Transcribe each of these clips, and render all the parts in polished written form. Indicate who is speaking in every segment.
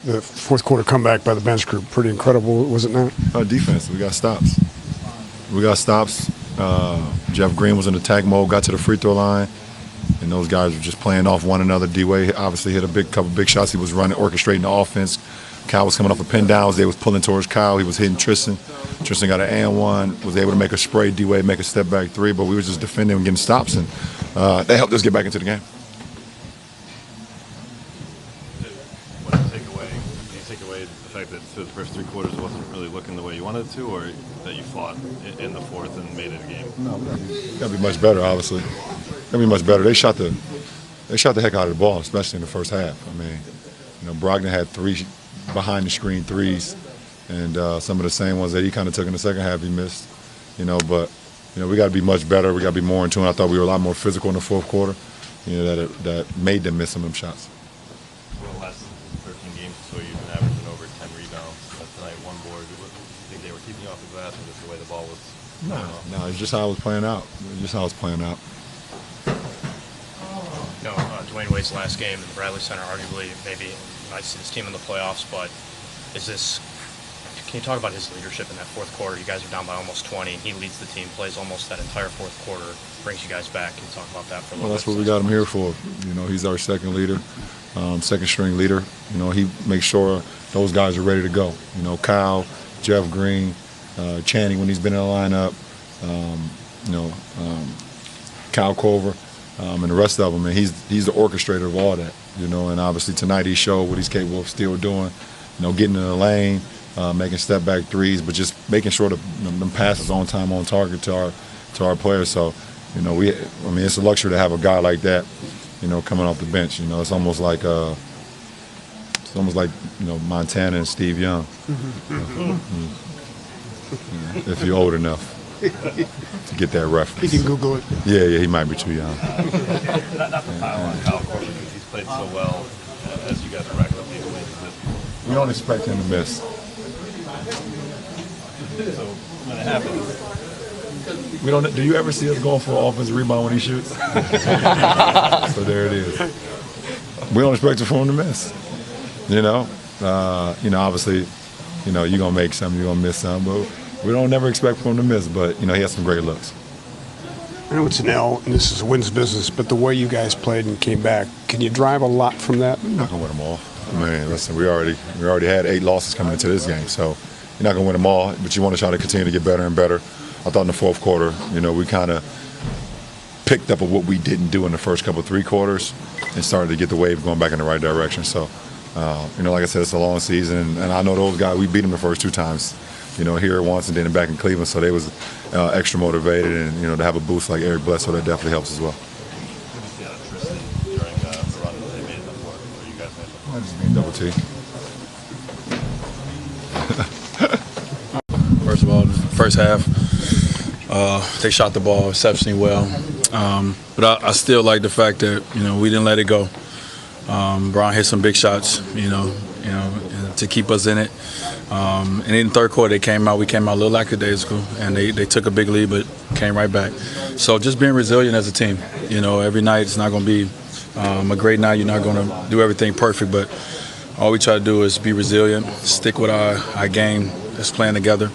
Speaker 1: The fourth quarter comeback by the bench group, pretty incredible, was it not?
Speaker 2: Defense, we got stops. Jeff Green was in attack mode, got to the free throw line, and those guys were just playing off one another. D-Wade obviously hit a couple big shots. He was running, orchestrating the offense. Kyle was coming off of pin downs. They was pulling towards Kyle. He was hitting Tristan. Tristan got an and one, was able to make a spray. D-Wade make a step back three, but we were just defending and getting stops, and they helped us get back into the game.
Speaker 3: Take away the fact that the first three quarters wasn't really looking the way you wanted it to, or that you fought in the fourth and made it a game?
Speaker 2: No, gotta be much better, obviously. Gotta be much better. They shot the heck out of the ball, especially in the first half. I mean, Brogdon had 3 behind the screen threes, and some of the same ones that he kind of took in the second half he missed. But we got to be much better. We got to be more in tune. I thought we were a lot more physical in the fourth quarter. That made them miss some of them shots.
Speaker 3: Well, the last 13 games or so, you've been averaging over 10 rebounds. Tonight, 1 board. Do you think they were keeping you off the glass, or just the way the ball was?
Speaker 2: No, it's just how it was playing out.
Speaker 4: Dwyane Wade's last game in the Bradley Center, arguably maybe might see this team in the playoffs, but can you talk about his leadership in that fourth quarter? You guys are down by almost 20. He leads the team, plays almost that entire fourth quarter, brings you guys back. Can you talk about that for a little bit?
Speaker 2: Well, that's what we got him here for. He's our second leader, second string leader. He makes sure those guys are ready to go. Kyle, Jeff Green, Channing when he's been in the lineup, Kyle Corver, and the rest of them. And he's the orchestrator of all that. And obviously tonight he showed what he's capable of still doing. Getting in the lane, making step back threes, but just making sure them passes on time, on target to our players. So, it's a luxury to have a guy like that, coming off the bench. It's almost like Montana and Steve Young, if you're old enough to get that reference.
Speaker 1: He can Google it.
Speaker 2: Yeah, he might be too young.
Speaker 3: Not to pile on Kyle Korver, because he's played so well as you guys are racked up these wins.
Speaker 2: We don't expect him to miss.
Speaker 3: So when it happens,
Speaker 2: We don't. Do you ever see us going for an offensive rebound when he shoots? So there it is. We don't expect for him to miss. Obviously, you're gonna make some, you're gonna miss some, but we don't never expect for him to miss. But he has some great looks.
Speaker 1: I know it's an L, and this is a wins business, but the way you guys played and came back, can you drive a lot from that?
Speaker 2: You're not gonna win them all. Listen, we already had 8 losses coming into this game, so you're not gonna win them all. But you want to try to continue to get better and better. I thought in the fourth quarter, we kind of picked up on what we didn't do in the first couple 3 quarters and started to get the wave going back in the right direction. So, like I said, it's a long season, and I know those guys. We beat them the first 2 times, here once and then back in Cleveland. So they was extra motivated, and to have a boost like Eric Bledsoe, that definitely helps as well.
Speaker 3: Tristan during the run that they made in the fourth, or you guys made
Speaker 2: I just being double T.
Speaker 5: First of all, first half, they shot the ball exceptionally well. But I still like the fact that, we didn't let it go. Brown hit some big shots, to keep us in it. And in the third quarter, we came out a little lackadaisical, and they took a big lead, but came right back. So just being resilient as a team. Every night it's not going to be a great night. You're not going to do everything perfect, but all we try to do is be resilient, stick with our game that's playing together,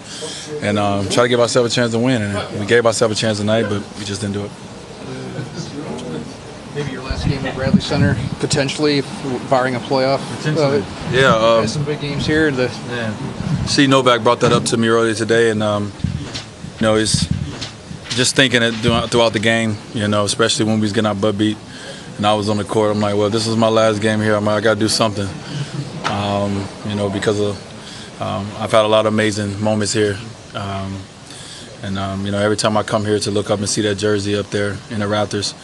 Speaker 5: and try to give ourselves a chance to win. And we gave ourselves a chance tonight, but we just didn't do it.
Speaker 6: Maybe your last game at Bradley Center, potentially, barring a playoff.
Speaker 5: Yeah.
Speaker 6: Some big games here.
Speaker 5: See, Novak brought that up to me earlier today, and it's just thinking it throughout the game. Especially when we was getting our butt beat, and I was on the court. I'm like, well, this is my last game here. I got to do something. Because of I've had a lot of amazing moments here. Every time I come here to look up and see that jersey up there in the Raptors,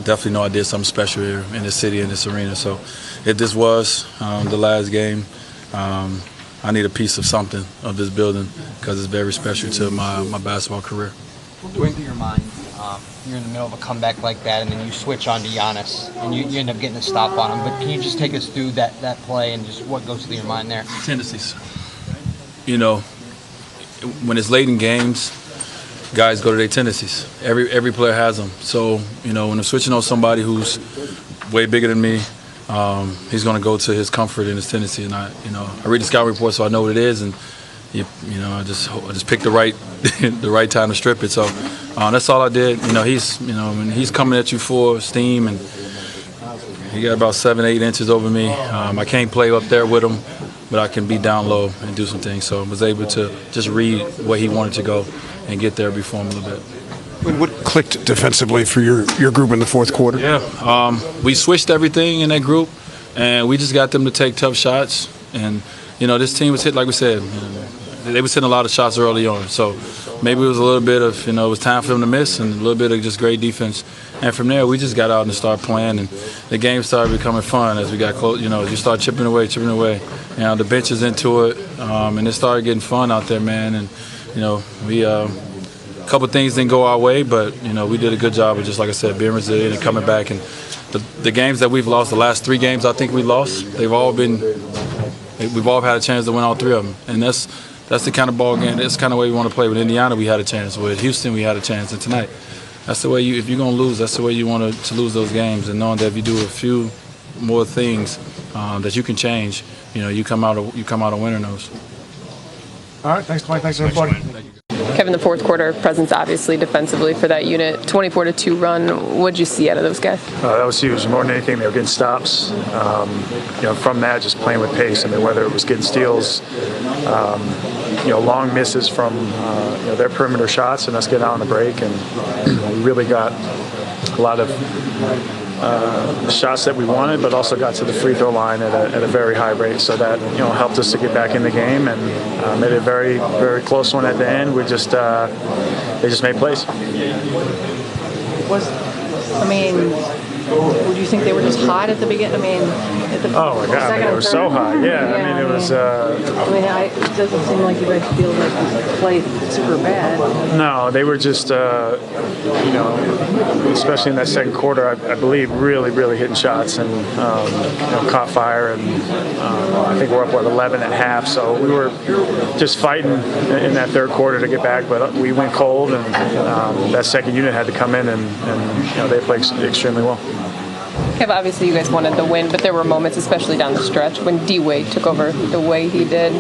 Speaker 5: definitely know I did something special here in this city, in this arena. So if this was the last game, I need a piece of something of this building because it's very special to my basketball career.
Speaker 7: What's going through your mind? You're in the middle of a comeback like that, and then you switch on to Giannis, and you end up getting a stop on him. But can you just take us through that play and just what goes through your mind there?
Speaker 5: Tendencies. When it's late in games, guys go to their tendencies. Every player has them. So, when I'm switching on somebody who's way bigger than me, he's going to go to his comfort and his tendency. And I read the scout report, so I know what it is. And I just picked the right the right time to strip it. So that's all I did. He's coming at you full steam, and he got about 7-8 inches over me. I can't play up there with him, but I can be down low and do some things. So I was able to just read where he wanted to go and get there before him a little bit.
Speaker 1: What clicked defensively for your group in the fourth quarter?
Speaker 5: Yeah, we switched everything in that group, and we just got them to take tough shots. And this team was hit, like we said, they was hitting a lot of shots early on. So maybe it was a little bit of it was time for them to miss, and a little bit of just great defense. And from there, we just got out and started playing, and the game started becoming fun as we got close. You start chipping away. The bench is into it, and it started getting fun out there, man. And we. A couple things didn't go our way, but we did a good job of, just like I said, being resilient and coming back. And the games that we've lost, the last 3 games I think we lost, we've all had a chance to win all 3 of them. And that's the kind of ball game. That's the kind of way we want to play. With Indiana, we had a chance. With Houston, we had a chance. And tonight, that's the way if you're gonna lose, that's the way you want to lose those games. And knowing that if you do a few more things that you can change, you come out a winner in those.
Speaker 1: All right, thanks, Mike. Thanks, everybody.
Speaker 5: Thank you.
Speaker 8: Kevin, the fourth quarter presence obviously defensively for that unit. 24-2 run. What'd you see out of those guys?
Speaker 9: That was huge. More than anything, they were getting stops. From that, just playing with pace. I mean, whether it was getting steals, long misses from their perimeter shots, and us getting out on the break, and we really got a lot of shots that we wanted, but also got to the free throw line at a very high rate. So that helped us to get back in the game, and made it a very, very close one at the end. We just they just made plays.
Speaker 10: Would you think they were just hot at the beginning?
Speaker 9: Oh my God, they were so hot. Yeah, it was.
Speaker 10: It doesn't seem like you guys feel like you played super bad.
Speaker 9: No, they were just, especially in that second quarter, I believe, really, really hitting shots and caught fire. And I think we're up 11 at half, so we were just fighting in that third quarter to get back. But we went cold, and that second unit had to come in, and they played extremely well.
Speaker 8: Kev, obviously you guys wanted the win, but there were moments, especially down the stretch, when D-Wade took over the way he did.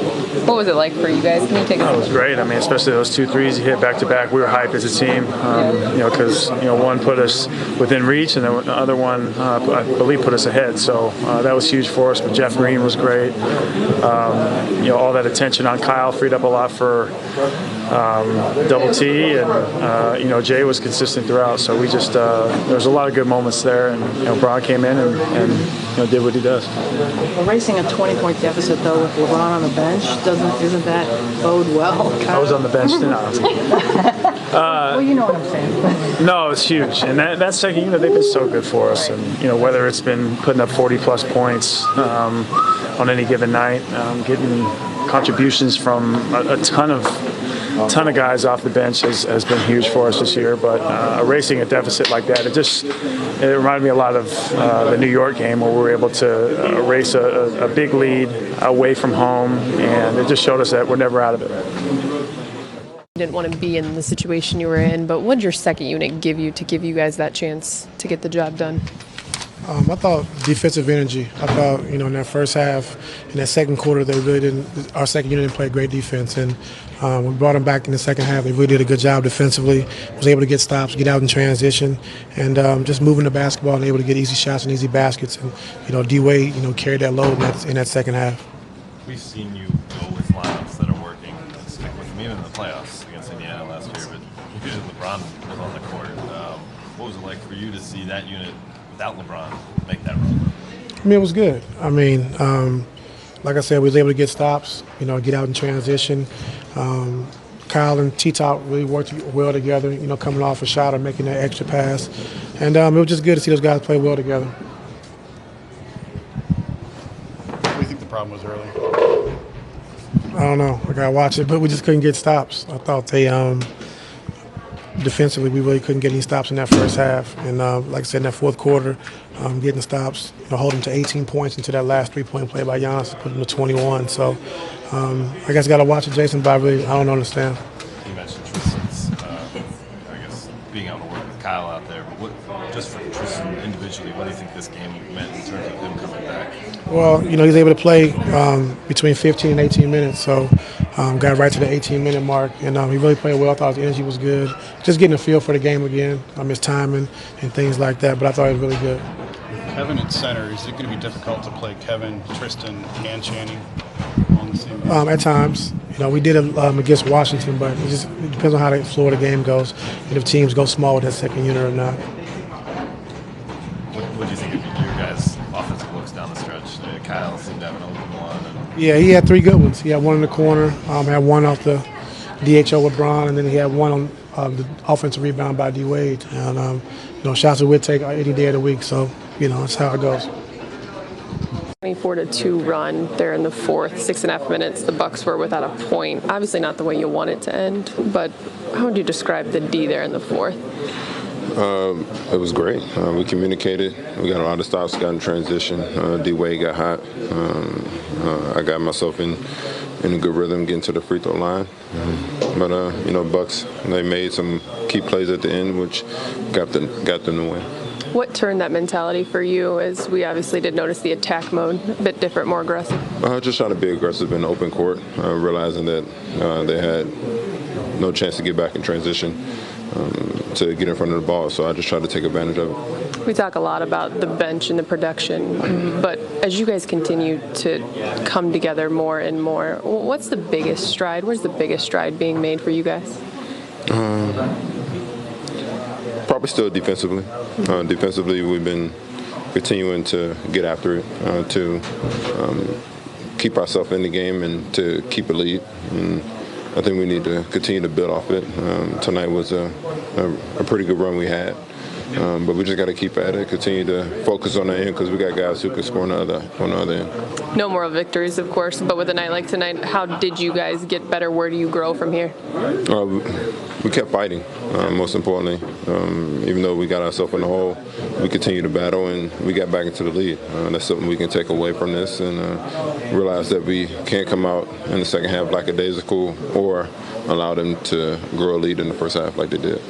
Speaker 8: What was it like for you guys? Can you take us?
Speaker 9: It was great. Especially those 2 threes he hit back-to-back. We were hyped as a team, because one put us within reach, and the other one, I believe, put us ahead. So that was huge for us. But Jeff Green was great. All that attention on Kyle freed up a lot for Double T, and Jay was consistent throughout. So we just there was a lot of good moments there, and Bron came in and did what he does.
Speaker 10: Erasing a 20-point deficit though with LeBron on the bench doesn't that bode well?
Speaker 9: I was on the bench tonight.
Speaker 10: Well, you know what I'm saying.
Speaker 9: No, it's huge, and that second unit, they've been so good for us, and whether it's been putting up 40+ points on any given night, getting contributions from a ton of guys off the bench has been huge for us this year. But erasing a deficit like that, it reminded me a lot of the New York game, where we were able to erase a big lead away from home, and it just showed us that we're never out of it.
Speaker 8: You didn't want to be in the situation you were in, but what did your second unit give you to give you guys that chance to get the job done?
Speaker 11: I thought defensive energy. I thought, in that first half, in that second quarter, our second unit didn't play great defense. And we brought them back in the second half. They really did a good job defensively. Was able to get stops, get out in transition, and just moving the basketball and able to get easy shots and easy baskets. And, D-Wade, carried that load in that second half.
Speaker 3: We've seen you go with lineups that are working and stick with them, even in the playoffs against Indiana last year. But LeBron was on the court. What was it like for you to see that unit without LeBron make that run?
Speaker 11: It was good. Like I said, we was able to get stops, get out in transition. Kyle and T-Top really worked well together, coming off a shot or making that extra pass. And it was just good to see those guys play well together.
Speaker 12: What do you think the problem was early?
Speaker 11: I don't know. I got to watch it, but we just couldn't get stops. I thought they defensively, we really couldn't get any stops in that first half. And like I said, in that fourth quarter, getting stops, hold them to 18 points into that last 3-point play by Giannis to put them to 21. So I guess got to watch it, Jason, but I don't understand.
Speaker 3: You mentioned Tristan's, being able to work with Kyle out there. But just for Tristan individually, what do you think this game meant in terms of him coming back?
Speaker 11: Well, you know, he's able to play between 15 and 18 minutes, so got right to the 18-minute mark, and he really played well. I thought his energy was good. Just getting a feel for the game again, his timing and things like that, but I thought he was really good.
Speaker 12: Kevin at center, is it going to be difficult to play Kevin, Tristan, and Channing on the same game?
Speaker 11: At times. You know, we did it against Washington, but it depends on how the flow of the game goes and if teams go small with that second unit or not.
Speaker 3: What do you think of your guys' offensive looks down the stretch? Kyle seemed to have an open one.
Speaker 11: Yeah, he had 3 good ones. He had one in the corner, had one off the DHO with LeBron, and then he had one on the offensive rebound by Dwyane. And, you know, shots would take any day of the week, so, you know, that's how it goes.
Speaker 8: 24-2 run there in the fourth, 6.5 minutes. The Bucks were without a point. Obviously not the way you want it to end, but how would you describe the D there in the fourth?
Speaker 13: It was great. We communicated. We got a lot of stops, got in transition. D-Wade got hot. I got myself in a good rhythm getting to the free throw line. But, you know, Bucks, they made some key plays at the end, which got them to win.
Speaker 8: What turned that mentality for you, as we obviously did notice the attack mode, a bit different, more aggressive?
Speaker 13: Just trying to be aggressive in the open court, realizing that they had no chance to get back in transition to get in front of the ball, so I just tried to take advantage of it.
Speaker 8: We talk a lot about the bench and the production, but as you guys continue to come together more and more, what's the biggest stride? Where's the biggest stride being made for you guys?
Speaker 13: Probably still defensively. Defensively, we've been continuing to get after it, to keep ourselves in the game and to keep a lead. And I think we need to continue to build off it. Tonight was a pretty good run we had. But we just got to keep at it, continue to focus on the end because we got guys who can score on the other end.
Speaker 8: No moral victories, of course, but with a night like tonight, how did you guys get better? Where do you grow from here?
Speaker 13: We kept fighting, most importantly. Even though we got ourselves in the hole, we continued to battle, and we got back into the lead. That's something we can take away from this and realize that we can't come out in the second half lackadaisical or allow them to grow a lead in the first half like they did.